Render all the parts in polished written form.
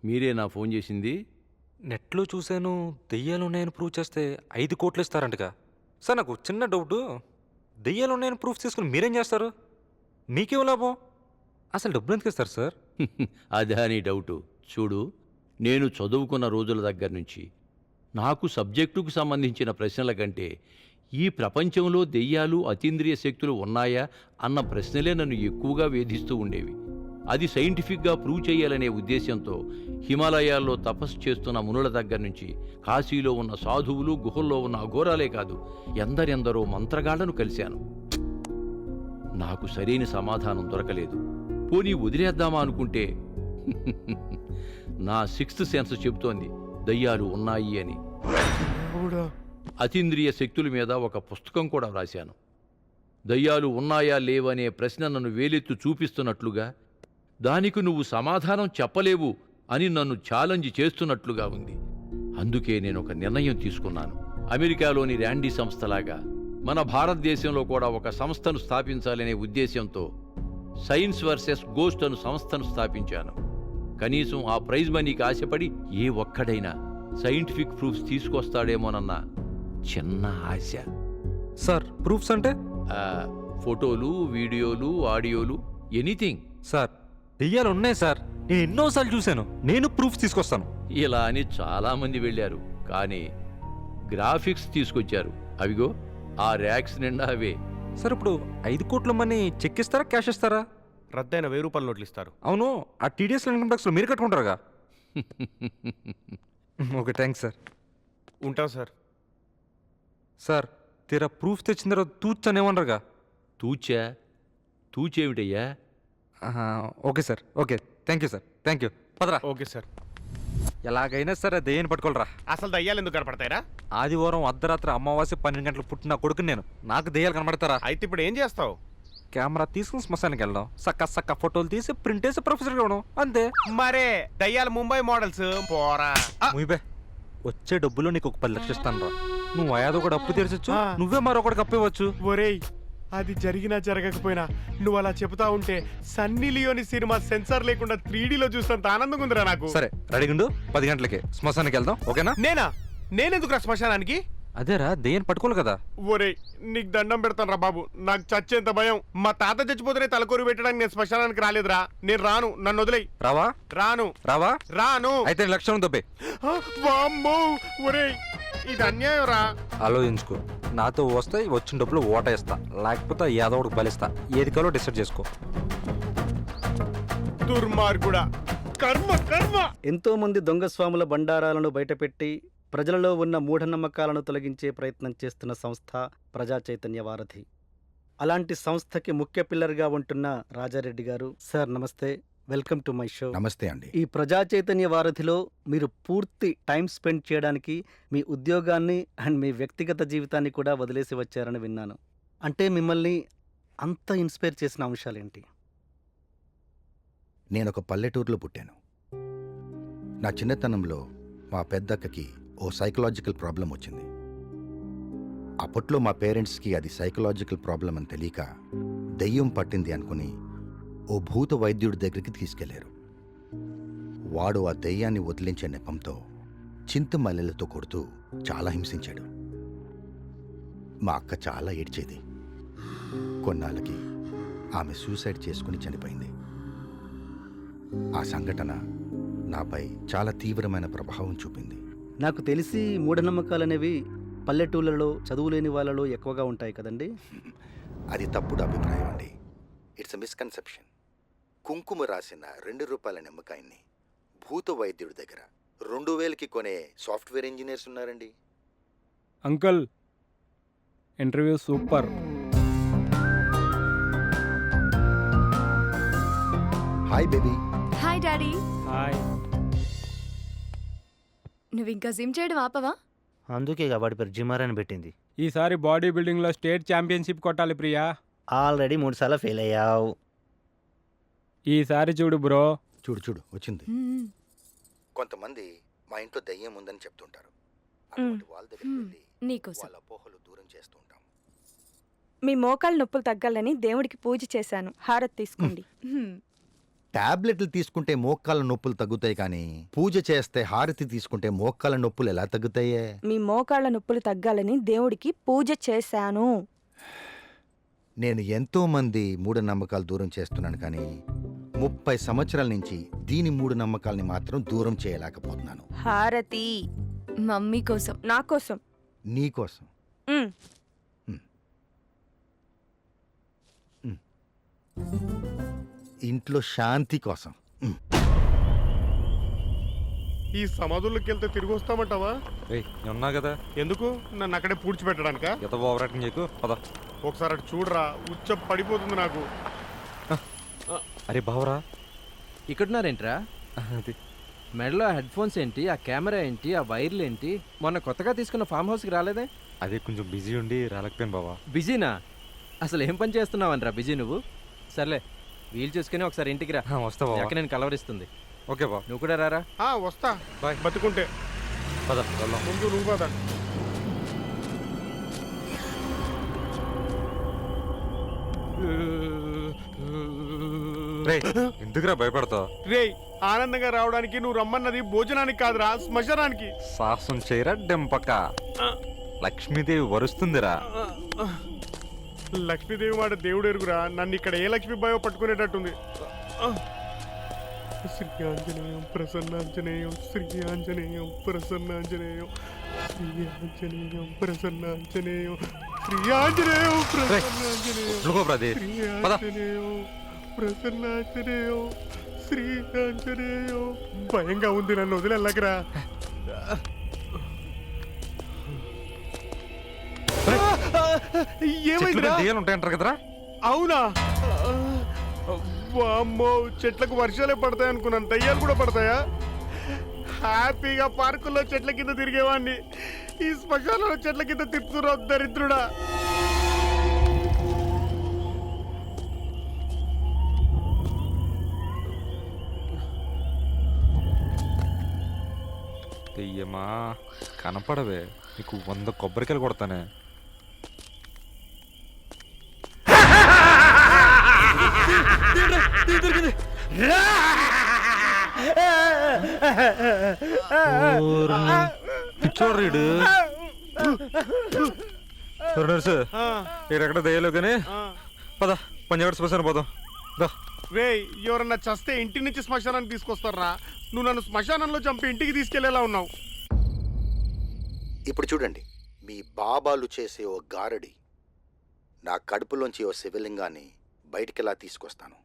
మీరేనా ఫోన్ చేసింది? నెట్లో చూశాను, దెయ్యాలున్నాయని ప్రూవ్ చేస్తే 5 కోట్లు ఇస్తారంటగా. సార్ నాకు చిన్న డౌటు, దెయ్యాలున్నాయని ప్రూఫ్ తీసుకుని మీరేం చేస్తారు? మీకేం లాభం? అసలు డబ్బులు ఎందుకు ఇస్తారు సార్? అదా నీ డౌటు. చూడు, నేను చదువుకున్న రోజుల దగ్గర నుంచి నాకు సబ్జెక్టుకు సంబంధించిన ప్రశ్నల కంటే ఈ ప్రపంచంలో దెయ్యాలు అతీంద్రియ శక్తులు ఉన్నాయా అన్న ప్రశ్నలే నన్ను ఎక్కువగా వేధిస్తూ ఉండేవి. అది సైంటిఫిక్గా ప్రూవ్ చేయాలనే ఉద్దేశంతో హిమాలయాల్లో తపస్సు చేస్తున్న మునుల దగ్గర నుంచి కాశీలో ఉన్న సాధువులు, గుహల్లో ఉన్న అఘోరాలే కాదు, ఎందరెందరో మంత్రగాళ్లను కలిశాను. నాకు సరైన సమాధానం దొరకలేదు. పోనీ వదిలేద్దామా అనుకుంటే నా 6th సెన్స్ చెబుతోంది దయ్యాలు ఉన్నాయి అని. అతీంద్రియ శక్తుల మీద ఒక పుస్తకం కూడా రాశాను. దయ్యాలు ఉన్నాయా లేవనే ప్రశ్న నన్ను వేలెత్తు చూపిస్తున్నట్లుగా, దానికి నువ్వు సమాధానం చెప్పలేవు అని నన్ను ఛాలెంజ్ చేస్తున్నట్లుగా ఉంది. అందుకే నేను ఒక నిర్ణయం తీసుకున్నాను. అమెరికాలోని ర్యాండీ సంస్థలాగా మన భారతదేశంలో కూడా ఒక సంస్థను స్థాపించాలనే ఉద్దేశంతో సైన్స్ వర్సెస్ గోస్ట్ అను సంస్థను స్థాపించాను. కనీసం ఆ ప్రైజ్ మనీకి ఆశపడి ఏ ఒక్కడైనా సైంటిఫిక్ ప్రూఫ్స్ తీసుకొస్తాడేమోనన్న చిన్న ఆశ. సార్ ప్రూఫ్స్ అంటే? ఫోటోలు, వీడియోలు, ఆడియోలు, ఎనీథింగ్. సార్ దెయ్యాలు ఉన్నాయి సార్, నేను ఎన్నోసార్లు చూశాను, నేను ప్రూఫ్ తీసుకొస్తాను. ఇలా అని చాలామంది వెళ్ళారు, కానీ గ్రాఫిక్స్ తీసుకొచ్చారు. అవిగో ఆ ర్యాక్స్ నిండా అవే. సార్ ఇప్పుడు 5 కోట్ల మనీ చెక్ ఇస్తారా, క్యాష్ ఇస్తారా? రద్దయిన 1000 రూపాయల నోట్లు ఇస్తారు. అవును, ఆ టీడీఎస్ ఇన్కమ్ ట్యాక్స్లో మీరు కట్టుకుంటారుగా. Okay, thanks sir. ఉంటాం సార్. సార్ తీరా ప్రూఫ్ తెచ్చిన తర్వాత తూచనేమనరుగా? తూచేమిటయ్యా? Okay sir, okay, thank you sir, thank you. పదరా. Okay sir. ఎలాగైనా సరే దయ్యాన్ని పట్టుకోలరా. అసలు దయ్యాలు ఎందుకు కనపడతాయిరా? ఆదివారం అర్ధరాత్రి అమావాస్య 12 గంటలకు పుట్టిన కొడుకుని నేను, నాకు దయ్యాలు కనబడతారా? అయితే ఇప్పుడు ఏం చేస్తావు? కెమెరా తీసుకుని శ్మశానికి వెళ్దాం, సక్క ఫోటోలు తీసి ప్రింట్ వేసి ప్రొఫెసర్కి ఇవ్వడం, అంతే. మరే దయ్యాలు ముంబై మోడల్స్ పోరా. ముయిబే, వచ్చే డబ్బులో నీకు ఒక 10 లక్షలు ఇస్తాను రా. నువ్వు ఏదో ఒకటి అప్పు తీర్చొచ్చు, నువ్వే మరొకటికి అప్పు ఇవ్వచ్చు. ఒరేయ్, అది జరిగినా జరగకపోయినా నువ్వు అలా చెబుతా ఉంటే సన్నీ లియోని సినిమా సెన్సార్ లేకుండా 3Dలో చూసినంత ఆనందంగా ఉందిరా నాకు. సరే రెడీగుండు, 10 గంటలకి శ్మశానికి వెళ్దాం, ఓకేనా? నేనెందుకు శ్మశానానికి? అదేరా దయ్యాన్ని పట్టుకోవాలి కదా. ఒరేయ్, నీకు దండం పెడతాను రా బాబు, నాకు చచ్చేంత భయం. మా తాత చచ్చిపోతేనే తలకొరి పెట్టడానికి నేను శ్మశానానికి రాలేదురా. నేను రాను, నన్ను వదిలేయ్. రావా? రాను. అయితే లక్షణం దొబ్బే. వామ్మో, ఒరేయ్ ఇది అన్యాయం రా. ఆలోచించుకో, నాతో వస్తే వచ్చిన డబ్బులు ఓటేస్తా, లేకపోతే ఏదో ఒకటి బలిస్తా, ఏది కాలో డిసైడ్ చేసుకో. దుర్మార్గుడా, కర్మ. ఎంతో మంది దొంగ స్వాముల బండారాలను బయటపెట్టి ప్రజలలో ఉన్న మూఢనమ్మకాలను తొలగించే ప్రయత్నం చేస్తున్న సంస్థ ప్రజా చైతన్య వారధి. అలాంటి సంస్థకి ముఖ్య పిల్లర్గా ఉంటున్న రాజారెడ్డి గారు. సార్ నమస్తే, వెల్కమ్ టు మై షో. నమస్తే అండి. ఈ ప్రజా చైతన్య వారధిలో మీరు పూర్తి టైం స్పెండ్ చేయడానికి మీ ఉద్యోగాన్ని అండ్ మీ వ్యక్తిగత జీవితాన్ని కూడా వదిలేసి వచ్చారని విన్నాను. అంటే మిమ్మల్ని అంత ఇన్స్పైర్ చేసిన అంశాలేంటి? నేనొక పల్లెటూరులో పుట్టాను. నా చిన్నతనంలో మా పెద్దక్కకి ఓ సైకలాజికల్ ప్రాబ్లం వచ్చింది. అప్పట్లో మా పేరెంట్స్కి అది సైకలాజికల్ ప్రాబ్లం అని తెలియక దెయ్యం పట్టింది అనుకుని ఓ భూత వైద్యుడి దగ్గరికి తీసుకెళ్లారు. వాడు ఆ దెయ్యాన్ని వదిలించే నెపంతో చింతమల్లెలతో కొడుతూ చాలా హింసించాడు. మా అక్క చాలా ఏడ్చేది. కొన్నాళ్ళకి ఆమె సూసైడ్ చేసుకుని చనిపోయింది. ఆ సంఘటన నాపై చాలా తీవ్రమైన ప్రభావం చూపింది. నాకు తెలిసి మూఢనమ్మకాలనేవి పల్లెటూళ్ళలో చదువులేని వాళ్ళలో ఎక్కువగా ఉంటాయి కదండి? అది తప్పుడు అభిప్రాయం అండి. It's a misconception. కుంకుమ రాసిన 2 రూపాయల నిమ్మకాయని భూత వైద్యుడి దగ్గర 2000కి కొనే సాఫ్ట్వేర్ ఇంజనీర్స్ ఉన్నారండి. Uncle, interview super. Hi baby. Hi daddy. Hi. నువ్వు ఇంకా జిమ్ చేయడం ఆపవా? అందుకే వాడి పేరు జిమ్మర్ అని పెట్టింది. ఈసారి బాడీ బిల్డింగ్లో స్టేట్ ఛాంపియన్షిప్ కొట్టాలి ప్రియా. ఆల్రెడీ 3 సార్లు ఫెయిల్ అయ్యావు. ఈసారి చూడు బ్రో. చూడు వచ్చింది. కొంతమంది మా ఇంట్లో దయ్యం ఉందని చెప్తుంటారు. వాళ్ళ దగ్గరికి వెళ్ళి నీకోసం వాళ్ళ అపోహలు దూరం చేస్తూ ఉంటాం. మీ మోకాళ్ళ నొప్పులు తగ్గాలని దేవుడికి పూజ చేశాను, హారతి తీసుకోండి. టాబ్లెట్లు తీసుకుంటే మోకాళ్ళ నొప్పులు తగ్గుతాయి కానీ పూజ చేస్తే హారతి తీసుకుంటే మోకాళ్ళ నొప్పులు ఎలా తగ్గుతాయే? మీ మోకాళ్ళ నొప్పులు తగ్గాలని దేవుడికి పూజ చేశాను. నేను ఎంతో మంది మూఢనమ్మకాలు దూరం చేస్తున్నాను కానీ 30 సంవత్సరాల నుంచి దీని మూఢనమ్మకాల్ని మాత్రం దూరం చేయలేకపోతున్నాను. హారతి మమ్మీ కోసం. నా కోసం. నీకోసం. ఉమ్. ఇంట్లో శాంతి కోసం. ఈ సమాధుల్లోకి వెళ్తే తిరిగి వస్తామంటావా? ఏయ్ ఉన్నా కదా, ఎందుకు? నన్ను అక్కడే పూడ్చిపెట్టడానికా? ఎంత ఓవరాక్టింగ్ చేయకు పద. ఒకసారి అటు చూడరా, ఉచ్చ పడిపోతుంది నాకు. అరే బావరా, ఇక్కడున్నారేంట్రా? అది మెడలో హెడ్ ఫోన్స్ ఏంటి, ఆ కెమెరా ఏంటి, ఆ వైర్లు ఏంటి? మొన్న కొత్తగా తీసుకున్న ఫామ్ హౌస్కి రాలేదే? అదే కొంచెం బిజీ ఉండి రాలేకపోయాను బావా. బిజీనా? అసలు ఏం పని చేస్తున్నావనరా బిజీ నువ్వు? సర్లే, వీలు చూసుకుని ఒకసారి ఇంటికి రా. వస్తా మీ బావా. అక్క నేను కలవరిస్తుంది. ఓకే బా, నువ్వు కూడా రారా. వస్తా. బాయ్. బతుకుంటే పద వెళ్దాం. ముందు నువ్వు కదా. రేయ్, ఎందుకురా భయపడతావు? రేయ్, ఆనందంగా రావడానికి నువ్వు రమ్మన్నది భోజనానికి కాదురా, శ్మశానానికి. సాహసం చేయరా డెంపక్క. లక్ష్మీదేవి వరుస్తుందిరా. లక్ష్మీదేవి మాట దేవుడు ఎరుగురా. నన్ను ఇక్కడ ఏ లక్ష్మీ భయో పట్టుకునేటట్టుంది. శ్రీ ఆంజనేయం ప్రసన్నాంజనేయం, శ్రీ ఆంజనేయం ప్రసన్నాంజనేయం, శ్రీ ఆంజనేయం ప్రసన్నాంజనేయం, శ్రీ ఆంజనేయం ప్రసన్నాంజనేయం, నువ్వు అది శ్రీ పద. ఆంజనేయం ప్రసన్నాంజనేయం, శ్రీ ఆంజనేయం. భయంగా ఉంది, నన్ను వదిలేళ్ళకరా. ఏమైందిరా? దెయ్యాలు ఉంటాయంటారు కదరా. అవునా? వామ్మో, చెట్లకు వర్షాలే పడతాయి అనుకున్నాను, దయ్యాలు కూడా పడతాయా? హ్యాపీగా పార్కుల్లో చెట్ల కింద తిరిగేవాడిని, ఈ శ్మశానంలో చెట్ల కింద తిప్పుతున్నా దరిద్రుడా. దెయ్యమా కనపడవే, నీకు 100 కొబ్బరికాయలు కొడతానే. పిచ్చోడ్రీడు నర్సు, ఎక్కడ దయ్యాలు కానీ పద పంజాబ్ శ్మశానం పోదాం. రేయ్, ఎవరన్నా చస్తే ఇంటి నుంచి శ్మశానానికి తీసుకొస్తారా? నువ్వు నన్ను శ్మశానంలో చంపి ఇంటికి తీసుకెళ్లేలా ఉన్నావు. ఇప్పుడు చూడండి, మీ బాబాలు చేసే ఓ గారడి నా కడుపులోంచి ఓ శివలింగాన్ని బయటికెలా తీసుకొస్తాను.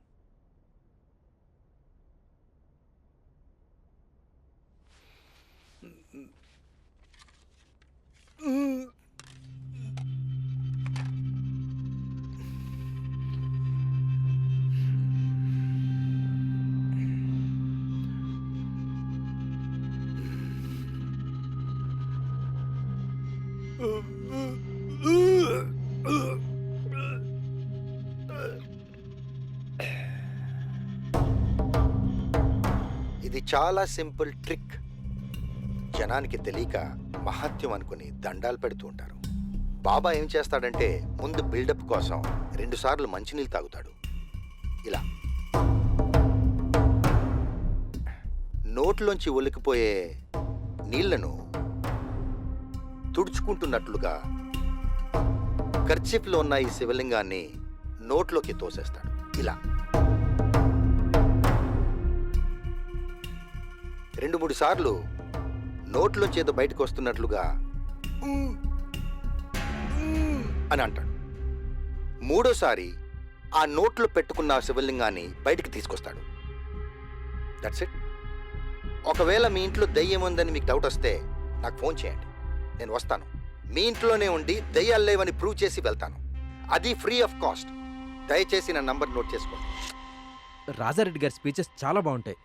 ఇది చాలా సింపుల్ ట్రిక్. జనానికి తెలియక మహత్యం అనుకుని దండాలు పెడుతూ ఉంటారు. బాబా ఏం చేస్తాడంటే ముందు బిల్డప్ కోసం 2 సార్లు మంచినీళ్ళు తాగుతాడు. ఇలా నోట్లోంచి ఒలికిపోయే నీళ్లను తుడుచుకుంటున్నట్లుగా కర్చీఫ్లో ఉన్న ఈ శివలింగాన్ని నోట్లోకి తోసేస్తాడు. ఇలా 2-3 సార్లు నోట్లోంచి ఏదో బయటకు వస్తున్నట్లుగా అని అంటాడు. 3వసారి ఆ నోట్లో పెట్టుకున్న శివలింగాన్ని బయటికి తీసుకొస్తాడు. That's it. ఒకవేళ మీ ఇంట్లో దయ్యం ఉందని మీకు డౌట్ వస్తే నాకు ఫోన్ చేయండి, నేను వస్తాను. మీ ఇంట్లోనే ఉండి దయ్యాలు లేవని ప్రూవ్ చేసి వెళ్తాను. అది ఫ్రీ ఆఫ్ కాస్ట్. దయచేసి నా నంబర్ నోట్ చేసుకోండి. రాజారెడ్డి గారి స్పీచెస్ చాలా బాగుంటాయి.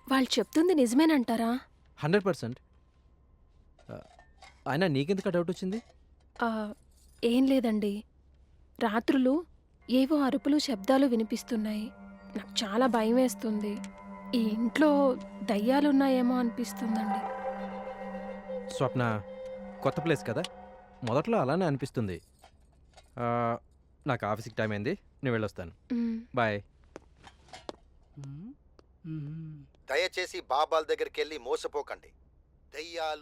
వాళ్ళు చెప్తుంది నిజమేనంటారా? 100%. అయినా నీకెందుకు డౌట్ వచ్చింది? ఏం లేదండి, రాత్రులు ఏవో అరుపులు శబ్దాలు వినిపిస్తున్నాయి. నాకు చాలా భయం వేస్తుంది. ఈ ఇంట్లో దయ్యాలున్నాయేమో అనిపిస్తుందండి. స్వప్న, కొత్త ప్లేస్ కదా, మొదట్లో అలానే అనిపిస్తుంది. నాకు ఆఫీస్కి టైం అయింది, నేను వెళ్ళొస్తాను. మ్. బాయ్. దయచేసి బాబాల దగ్గరికి వెళ్ళి మోసపోకండి. దెయ్యాలు